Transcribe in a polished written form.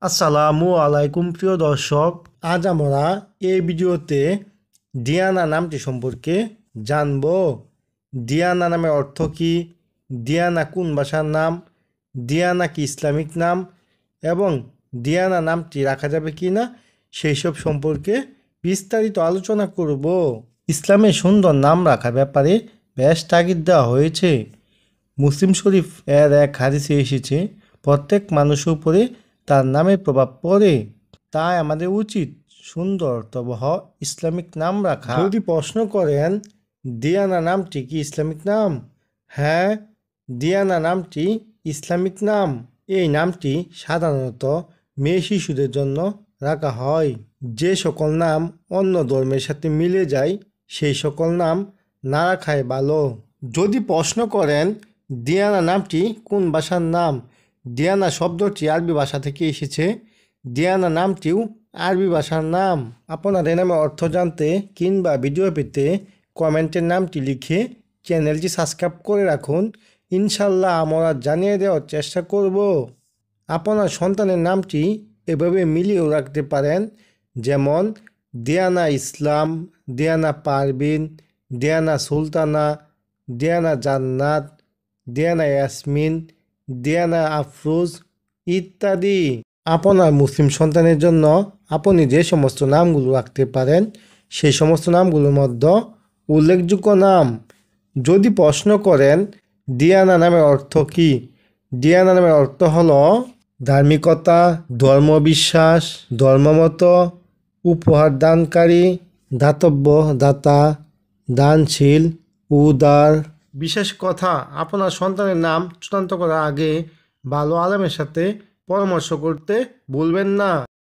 আসসালামু আলাইকুম প্রিয় দর্শক, আজ আমরা এই ভিডিওতে ডিয়ানা নামটি সম্পর্কে জানব। ডিয়ানা নামের অর্থ কী, ডিয়ানা কোন ভাষার নাম, ডিয়ানা কি ইসলামিক নাম এবং ডিয়ানা নামটি রাখা যাবে কি না সেই সব সম্পর্কে বিস্তারিত আলোচনা করব। ইসলামে সুন্দর নাম রাখার ব্যাপারে বেশ তাগিদ দেওয়া হয়েছে। মুসলিম শরীফ এর এক হাদিসে এসেছে, প্রত্যেক মানুষের উপরে তার নামের প্রভাব পড়ে, তাই আমাদের উচিত সুন্দর তবহ ইসলামিক নাম রাখা। যদি প্রশ্ন করেন ডিয়ানা নামটি কি ইসলামিক নাম, হ্যাঁ, ডিয়ানা নামটি ইসলামিক নাম। এই নামটি সাধারণত মেয়ে শিশুদের জন্য রাখা হয়। যে সকল নাম অন্য ধর্মের সাথে মিলে যায় সেই সকল নাম না রাখাই ভালো। যদি প্রশ্ন করেন ডিয়ানা নামটি কোন ভাষার নাম, ডিয়ানা শব্দটি আরবি ভাষা থেকে এসেছে। ডিয়ানা নামটিও আরবি ভাষার নাম। আপনার এই নামের অর্থ জানতে কিংবা ভিডিও পেতে কমেন্টের নামটি লিখে চ্যানেলটি সাবস্ক্রাইব করে রাখুন। ইনশাল্লাহ আমরা জানিয়ে দেওয়ার চেষ্টা করব। আপনার সন্তানের নামটি এভাবে মিলিয়েও রাখতে পারেন, যেমন ডিয়ানা ইসলাম, ডিয়ানা পারভিন, ডিয়ানা সুলতানা, ডিয়ানা জান্নাত, ডিয়ানা ইয়াসমিন, ডিয়ানা আফরোজ ইত্যাদি। আপনার মুসলিম সন্তানের জন্য আপনি যে সমস্ত নামগুলো রাখতে পারেন সেই সমস্ত নামগুলোর মধ্যে উল্লেখযোগ্য নাম। যদি প্রশ্ন করেন ডিয়ানা নামের অর্থ কী, ডিয়ানা নামের অর্থ হলো ধার্মিকতা, ধর্মবিশ্বাস, ধর্মমত, উপহার দানকারী, দাতব্য, দাতা, দানশীল, উদার। বিশেষ কথা, আপনার সন্তানের নাম চূড়ান্ত করার আগে ভালো আলেমের সাথে পরামর্শ করতে ভুলবেন না।